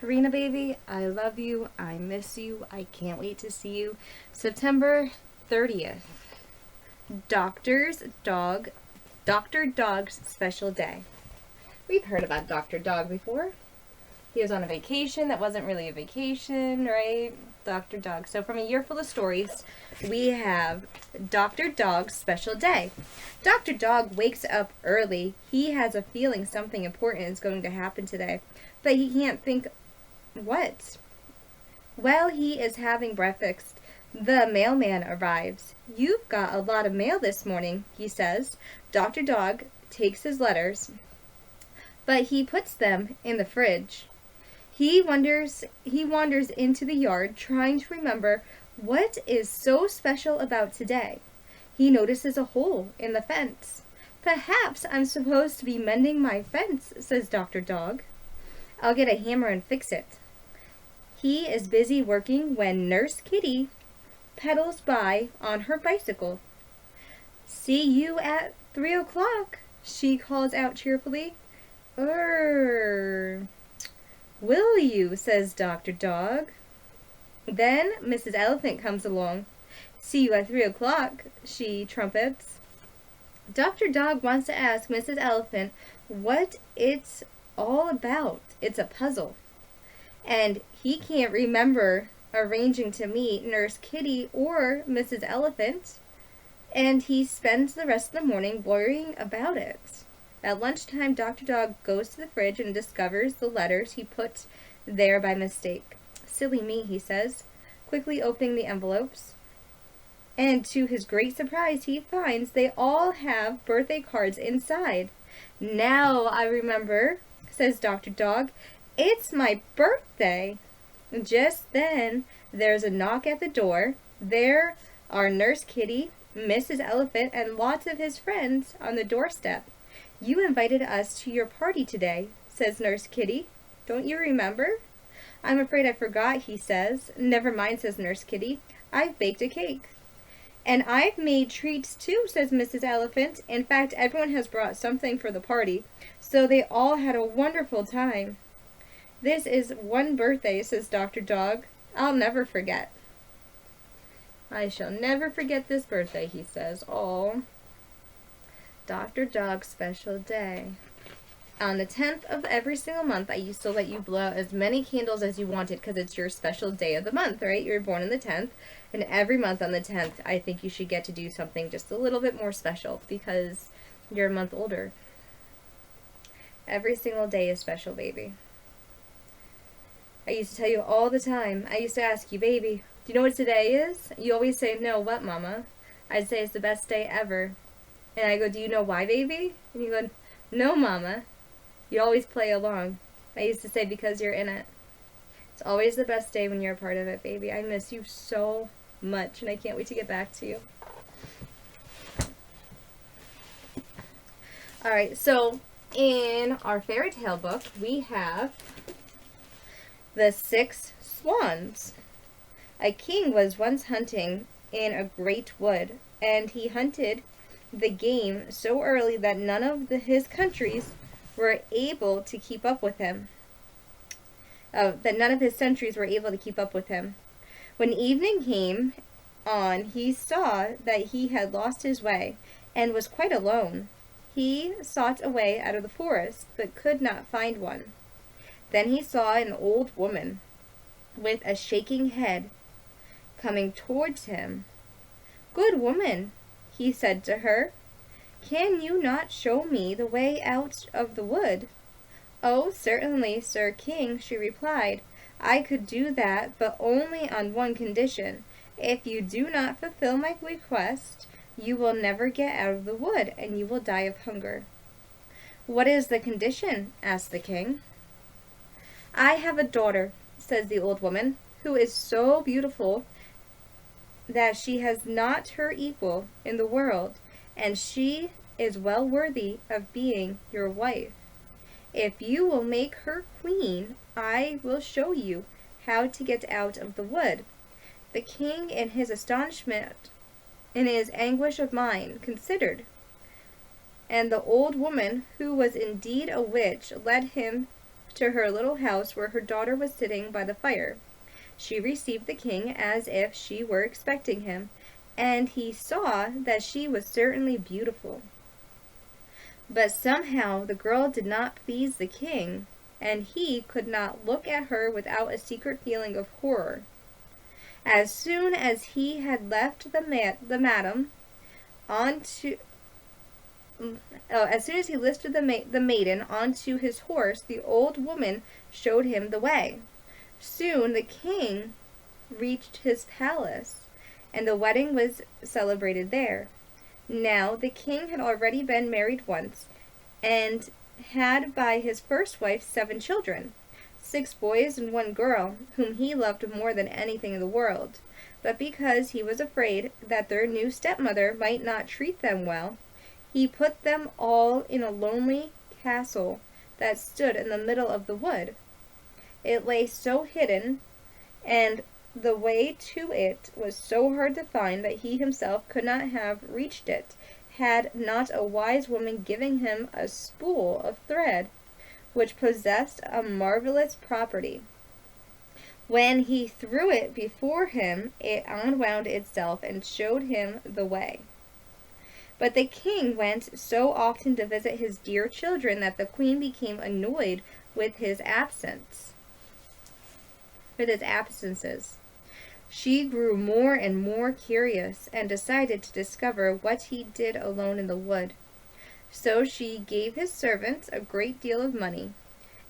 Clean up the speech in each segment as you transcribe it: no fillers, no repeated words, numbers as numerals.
Karina, baby, I love you. I miss you. I can't wait to see you. September 30th. Doctor's Dog. Dr. Dog's special day. We've heard about Dr. Dog before. He was on a vacation that wasn't really a vacation, right? Dr. Dog. So from A Year Full of Stories, we have Dr. Dog's special day. Dr. Dog wakes up early. He has a feeling something important is going to happen today, but he can't think what. While he is having breakfast, the mailman arrives. You've got a lot of mail this morning, he says. Dr. Dog takes his letters, but he puts them in the fridge. He wanders into the yard trying to remember what is so special about today. He notices a hole in the fence. Perhaps I'm supposed to be mending my fence, says Dr. Dog. I'll get a hammer and fix it. He is busy working when Nurse Kitty pedals by on her bicycle. See you at 3 o'clock, she calls out cheerfully. Will you, says Dr. Dog. Then Mrs. Elephant comes along. See you at 3 o'clock, she trumpets. Dr. Dog wants to ask Mrs. Elephant what it's all about. It's a puzzle. And he can't remember arranging to meet Nurse Kitty or Mrs. Elephant, and he spends the rest of the morning worrying about it. At lunchtime, Dr. Dog goes to the fridge and discovers the letters he put there by mistake. Silly me, he says, quickly opening the envelopes. And to his great surprise, he finds they all have birthday cards inside. Now I remember, says Dr. Dog. It's my birthday. Just then, there's a knock at the door. There are Nurse Kitty, Mrs. Elephant, and lots of his friends on the doorstep. You invited us to your party today, says Nurse Kitty. Don't you remember? I'm afraid I forgot, he says. Never mind, says Nurse Kitty. I've baked a cake. And I've made treats too, says Mrs. Elephant. In fact, everyone has brought something for the party, so they all had a wonderful time. This is one birthday, says Dr. Dog. I'll never forget. I shall never forget this birthday, he says. Oh, Dr. Dog's special day. On the 10th of every single month, I used to let you blow out as many candles as you wanted because it's your special day of the month, right? You were born on the 10th. And every month on the 10th, I think you should get to do something just a little bit more special because you're a month older. Every single day is special, baby. I used to tell you all the time. I used to ask you, baby, do you know what today is? You always say, no, what, Mama? I'd say it's the best day ever. And I go, do you know why, baby? And you go, no, Mama. You always play along. I used to say, because you're in it. It's always the best day when you're a part of it, baby. I miss you so much, and I can't wait to get back to you. Alright, so in our fairy tale book, we have the Six Swans. A king was once hunting in a great wood, and he hunted the game so early that none of his countries were able to keep up with him. That none of his sentries were able to keep up with him. When evening came on, he saw that he had lost his way and was quite alone. He sought a way out of the forest, but could not find one. Then he saw an old woman with a shaking head coming towards him. Good woman, he said to her, can you not show me the way out of the wood? Oh, certainly, Sir King, she replied. I could do that, but only on one condition. If you do not fulfill my request, you will never get out of the wood, and you will die of hunger. What is the condition? Asked the king. I have a daughter, says the old woman, who is so beautiful that she has not her equal in the world, and she is well worthy of being your wife. If you will make her queen, I will show you how to get out of the wood. The king, in his astonishment, in his anguish of mind, considered, and the old woman, who was indeed a witch, led him to her little house where her daughter was sitting by the fire. She received the king as if she were expecting him, and he saw that she was certainly beautiful. But somehow the girl did not please the king, and he could not look at her without a secret feeling of horror. As soon as he had left the madam onto as soon as he lifted the maiden onto his horse, the old woman showed him the way. Soon the king reached his palace, and the wedding was celebrated there. Now the king had already been married once, and had by his first wife 7 children, 6 boys and 1 girl, whom he loved more than anything in the world. But because he was afraid that their new stepmother might not treat them well, he put them all in a lonely castle that stood in the middle of the wood. It lay so hidden, and the way to it was so hard to find that he himself could not have reached it, had not a wise woman given him a spool of thread, which possessed a marvelous property. When he threw it before him, it unwound itself and showed him the way. But the king went so often to visit his dear children that the queen became annoyed with his absences. She grew more and more curious, and decided to discover what he did alone in the wood. So she gave his servants a great deal of money,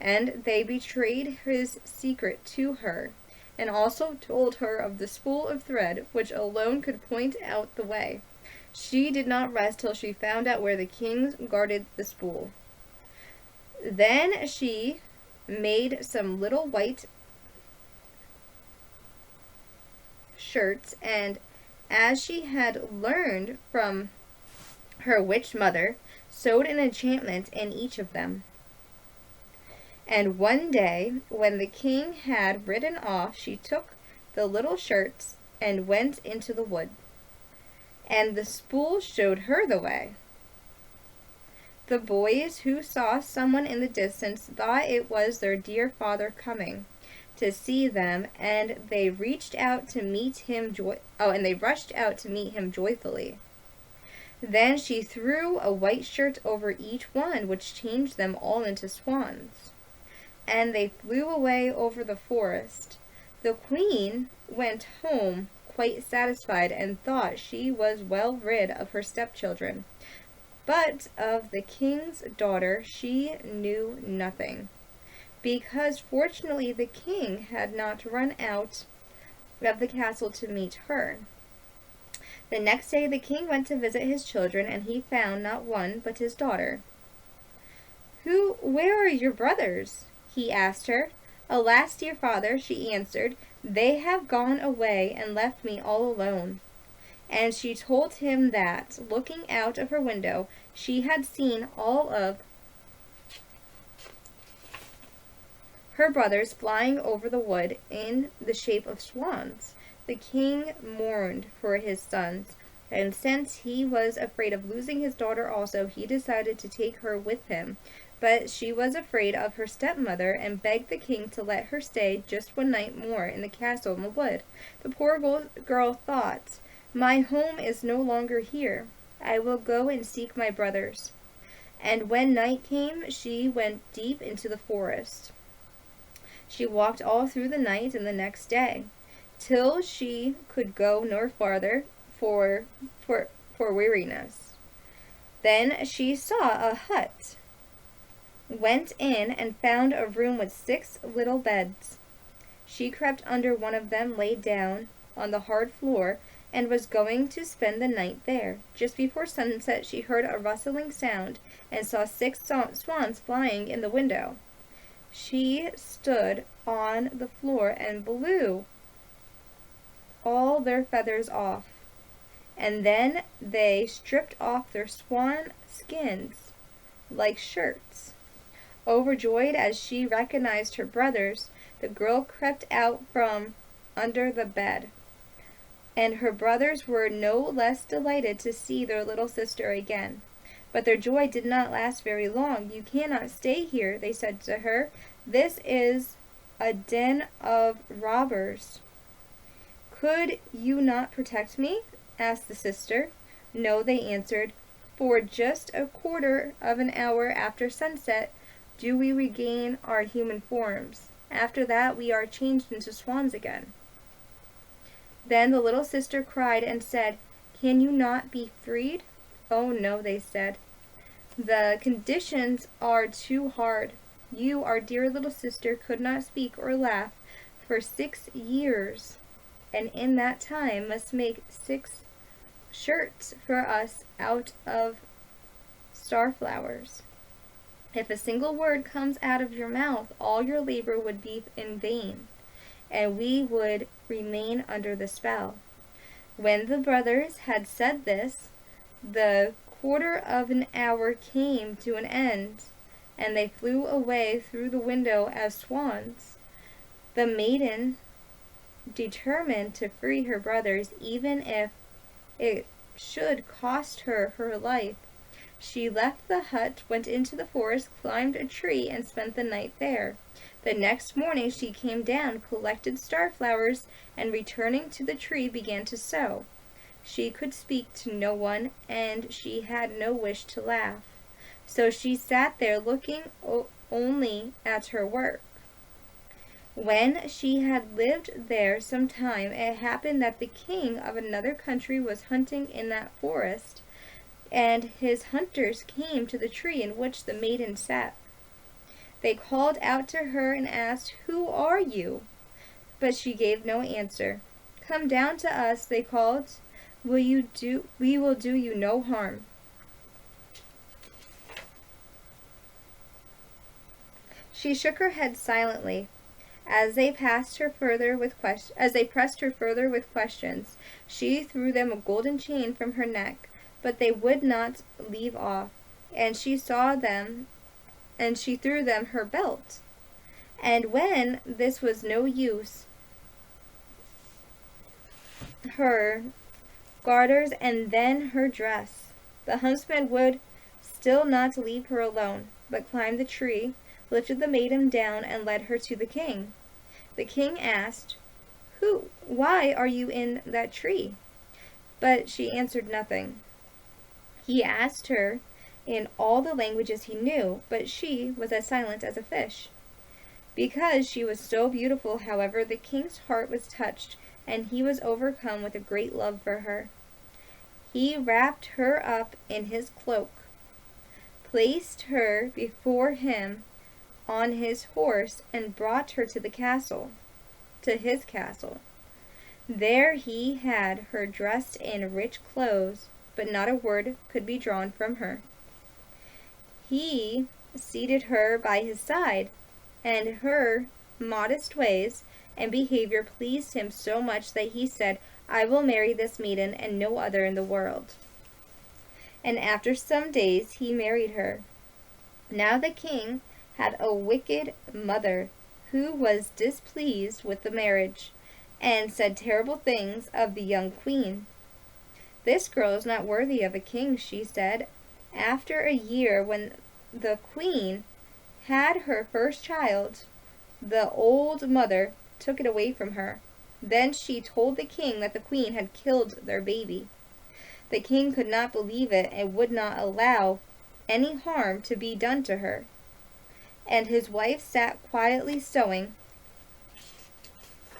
and they betrayed his secret to her, and also told her of the spool of thread, which alone could point out the way. She did not rest till she found out where the king guarded the spool. Then she made some little white shirts, and as she had learned from her witch mother, sewed an enchantment in each of them. And one day, when the king had ridden off, she took the little shirts and went into the wood, and the spool showed her the way. The boys, who saw someone in the distance, thought it was their dear father coming to see them, and they rushed out to meet him joyfully. Then she threw a white shirt over each one, which changed them all into swans, and they flew away over the forest. The queen went home quite satisfied, and thought she was well rid of her stepchildren. But of the king's daughter she knew nothing, because fortunately the king had not run out of the castle to meet her. The next day the king went to visit his children, and he found not one but his daughter. Where are your brothers?" he asked her. "Alas, dear father," she answered, "they have gone away and left me all alone." And she told him that, looking out of her window, she had seen all of her brothers flying over the wood in the shape of swans. The king mourned for his sons, and since he was afraid of losing his daughter also, he decided to take her with him. But she was afraid of her stepmother, and begged the king to let her stay just one night more in the castle in the wood. The poor girl thought, "My home is no longer here. I will go and seek my brothers." And when night came, she went deep into the forest. She walked all through the night and the next day, till she could go no farther for weariness. Then she saw a hut, went in, and found a room with 6 little beds. She crept under one of them, lay down on the hard floor, and was going to spend the night there. Just before sunset she heard a rustling sound, and saw 6 swans flying in the window. She stood on the floor and blew all their feathers off, and then they stripped off their swan skins like shirts. Overjoyed as she recognized her brothers, the girl crept out from under the bed, and her brothers were no less delighted to see their little sister again. But their joy did not last very long. "You cannot stay here," they said to her. This is a den of robbers. Could you not protect me? Asked the sister. No, they answered. For just a quarter of an hour after sunset do we regain our human forms. After that we are changed into swans again. Then the little sister cried and said, Can you not be freed? Oh no, they said. The conditions are too hard. You, our dear little sister, could not speak or laugh for 6 years, and in that time must make 6 shirts for us out of starflowers. If a single word comes out of your mouth, all your labor would be in vain, and we would remain under the spell. When the brothers had said this, the quarter of an hour came to an end, and they flew away through the window as swans. The maiden, determined to free her brothers, even if it should cost her her life, she left the hut, went into the forest, climbed a tree, and spent the night there. The next morning she came down, collected starflowers, and returning to the tree began to sew. She could speak to no one, and she had no wish to laugh. So she sat there looking only at her work. When she had lived there some time, it happened that the king of another country was hunting in that forest, and his hunters came to the tree in which the maiden sat. They called out to her and asked, Who are you? But she gave no answer. Come down to us, they called. We will do you no harm. She shook her head silently. As they pressed her further with questions, she threw them a golden chain from her neck, but they would not leave off, and she threw them her belt. And when this was no use, her garters, and then her dress. The huntsman would still not leave her alone, but climbed the tree, lifted the maiden down, and led her to the king. The king asked, Why are you in that tree? But she answered nothing. He asked her in all the languages he knew, but she was as silent as a fish. Because she was so beautiful, however, the king's heart was touched, and he was overcome with a great love for her. He wrapped her up in his cloak, placed her before him on his horse, and brought her to his castle. There he had her dressed in rich clothes, but not a word could be drawn from her. He seated her by his side, and her modest ways and behavior pleased him so much that he said, I will marry this maiden and no other in the world. And after some days he married her. Now the king had a wicked mother who was displeased with the marriage, and said terrible things of the young queen. This girl is not worthy of a king, she said. After a year, when the queen had her first child, the old mother took it away from her. Then she told the king that the queen had killed their baby. The king could not believe it and would not allow any harm to be done to her. And his wife sat quietly sewing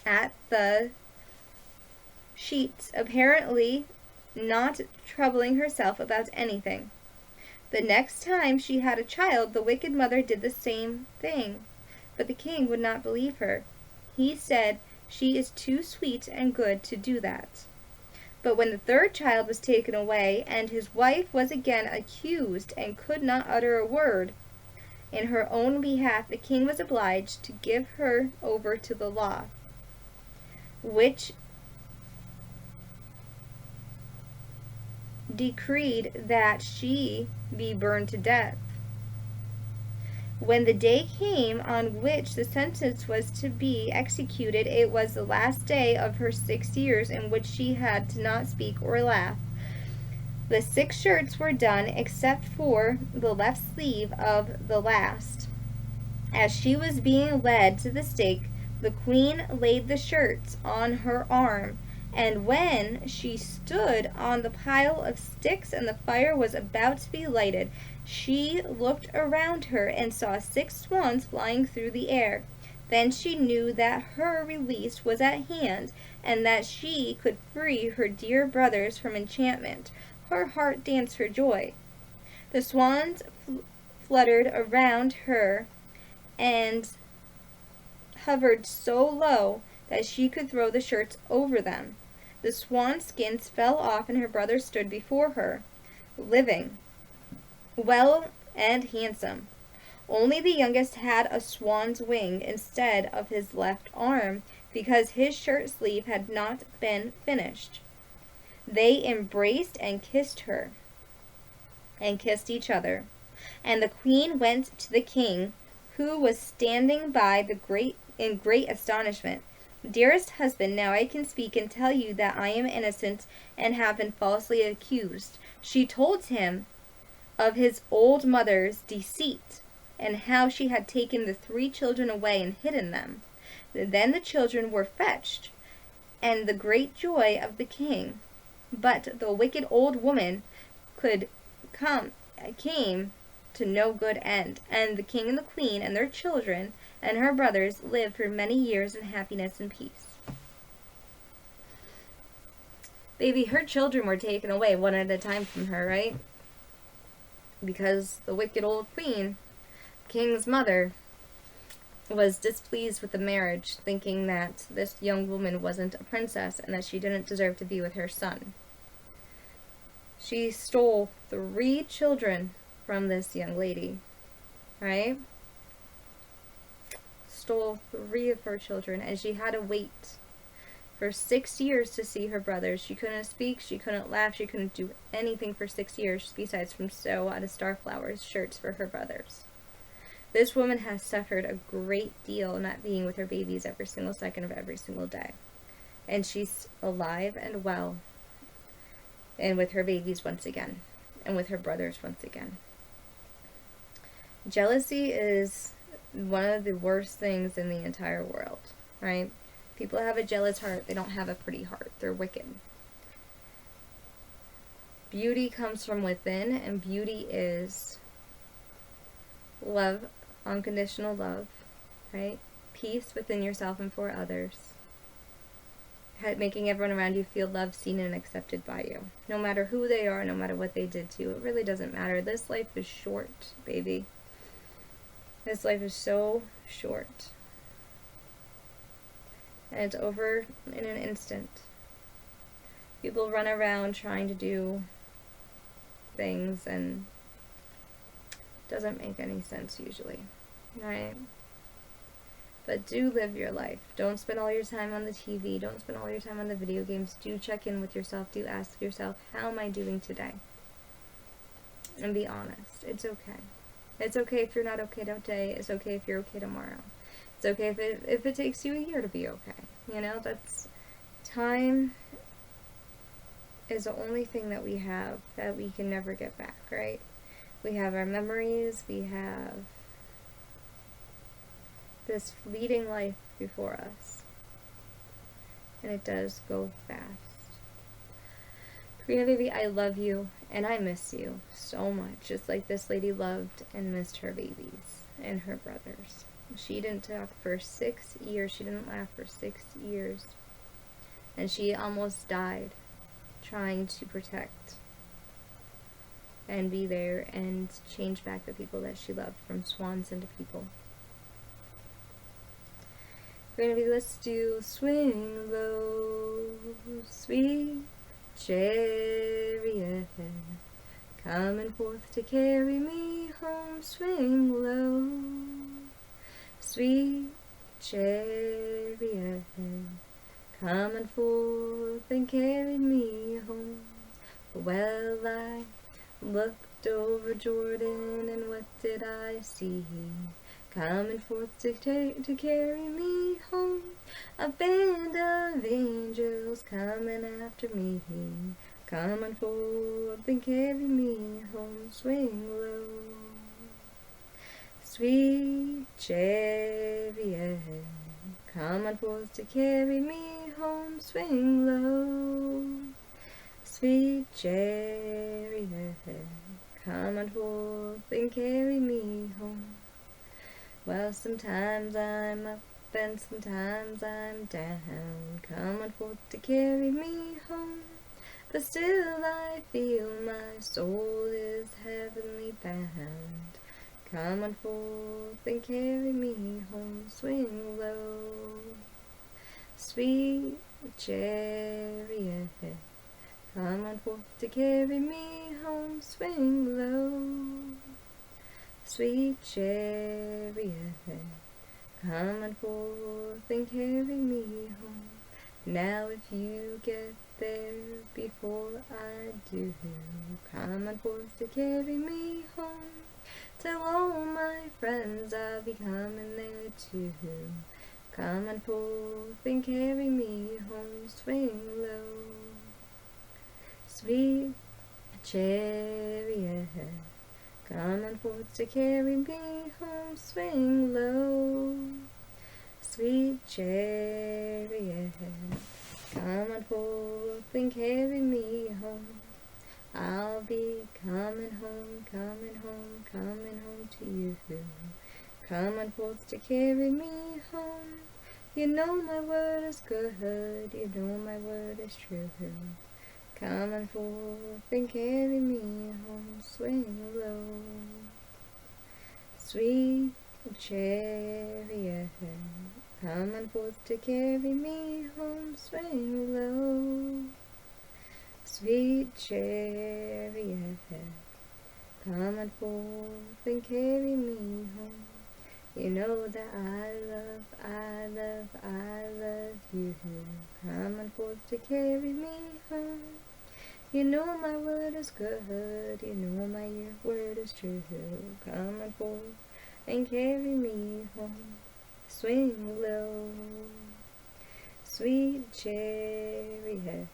at the sheets, apparently not troubling herself about anything. The next time she had a child, the wicked mother did the same thing, but the king would not believe her. He said, She is too sweet and good to do that. But when the third child was taken away, and his wife was again accused and could not utter a word in her own behalf, the king was obliged to give her over to the law, which decreed that she be burned to death. When the day came on which the sentence was to be executed, it was the last day of her 6 years in which she had to not speak or laugh. The 6 shirts were done except for the left sleeve of the last, As she was being led to the stake, the queen laid the shirts on her arm, and when she stood on the pile of sticks and the fire was about to be lighted, she looked around her and saw 6 swans flying through the air. Then she knew that her release was at hand, and that she could free her dear brothers from enchantment. Her heart danced for joy. The swans fluttered around her and hovered so low that she could throw the shirts over them. The swan skins fell off and her brother stood before her, living, well and handsome. Only the youngest had a swan's wing instead of his left arm, because his shirt sleeve had not been finished. They embraced and kissed her, and kissed each other. And the queen went to the king, who was standing by in great astonishment. Dearest husband, now I can speak and tell you that I am innocent and have been falsely accused. She told him of his old mother's deceit and how she had taken the 3 children away and hidden them. Then the children were fetched, and the great joy of the king. But the wicked old woman came to no good end, and the king and the queen and their children and her brothers lived for many years in happiness and peace. Baby, her children were taken away one at a time from her, right? Because the wicked old queen, king's mother, was displeased with the marriage, thinking that this young woman wasn't a princess and that she didn't deserve to be with her son. She stole 3 children from this young lady, right? Stole 3 of her children, and she had to wait for 6 years to see her brothers. She couldn't speak, she couldn't laugh, she couldn't do anything for 6 years besides from sew out of Starflower's shirts for her brothers. This woman has suffered a great deal not being with her babies every single second of every single day. And she's alive and well, and with her babies once again, and with her brothers once again. Jealousy is one of the worst things in the entire world, right? People have a jealous heart. They don't have a pretty heart. They're wicked. Beauty comes from within, and beauty is love, unconditional love, right? Peace within yourself and for others. Making everyone around you feel loved, seen, and accepted by you. No matter who they are, no matter what they did to you. It really doesn't matter. This life is short, baby. This life is so short. And it's over in an instant. People run around trying to do things and it doesn't make any sense usually, right? But do live your life. Don't spend all your time on the TV. Don't spend all your time on the video games. Do check in with yourself. Do ask yourself, how am I doing today? And be honest. It's okay. It's okay if you're not okay today. It's okay if you're okay tomorrow. It's okay if it takes you a year to be okay. You know, that's time is the only thing that we have that we can never get back, right? We have our memories, we have this fleeting life before us. And it does go fast. Karina, baby, I love you and I miss you so much. Just like this lady loved and missed her babies and her brothers. She didn't talk for 6 years. She didn't laugh for 6 years. And she almost died trying to protect and be there and change back the people that she loved from swans into people. We're going to be, let's do Swing Low, Sweet Chariot, coming forth to carry me home. Swing low, sweet chariot, coming forth and carried me home. Well, I looked over Jordan, and what did I see? Coming forth to carry me home. A band of angels coming after me, coming forth and carry me home. Swing low, Sweet chariot, come on forth to carry me home, swing low. Sweet chariot, come on forth and carry me home. Well, sometimes I'm up and sometimes I'm down, come on forth to carry me home. But still I feel my soul is heavenly bound. Come on forth and carry me home, swing low. Sweet chariot, come on forth to carry me home, swing low. Sweet chariot, come on forth and carry me home. Now if you get there before I do, come on forth to carry me home. Tell all my friends I'll be coming there too. Come on forth and carry me home, swing low. Sweet chariot, come on forth to carry me home, swing low. Sweet chariot, come on forth and carry me home. I'll be coming home, coming home, coming home to you. Come on forth to carry me home. You know my word is good, you know my word is true. Come on forth and carry me home, swing low. Sweet chariot, come on forth to carry me home, swing low. Sweet chariot, come on forth and carry me home. You know that I love you. Come on forth to carry me home. You know my word is good, you know my word is true. Come on forth and carry me home, swing low. Sweet chariot,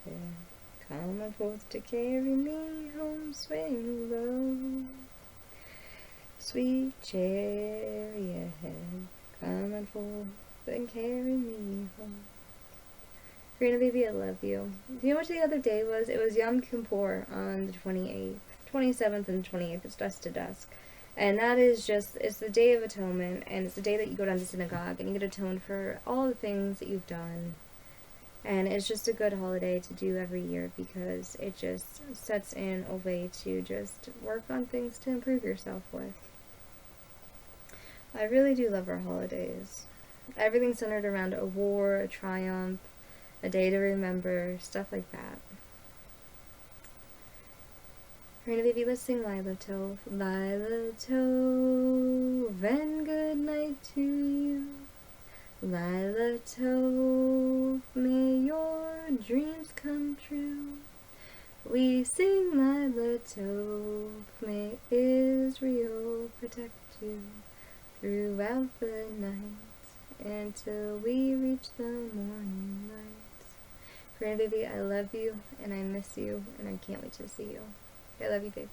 come on forth to carry me home, swing low. Sweet chariot, come on forth and carry me home. Karina, baby, I love you. Do you know what the other day was? It was Yom Kippur on the 28th, 27th and 28th. It's dusk to dusk. And that is just, it's the Day of Atonement, and it's the day that you go down to synagogue and you get atoned for all the things that you've done. And it's just a good holiday to do every year because it just sets in a way to just work on things to improve yourself with. I really do love our holidays. Everything's centered around a war, a triumph, a day to remember, stuff like that. Karina, baby, let's sing Lila Tov. Lila Tov, and good night to you. Lila Tov, may your dreams come true. We sing Lila Tov, may Israel protect you throughout the night until we reach the morning light. Karina, baby, I love you and I miss you and I can't wait to see you. I love you, baby.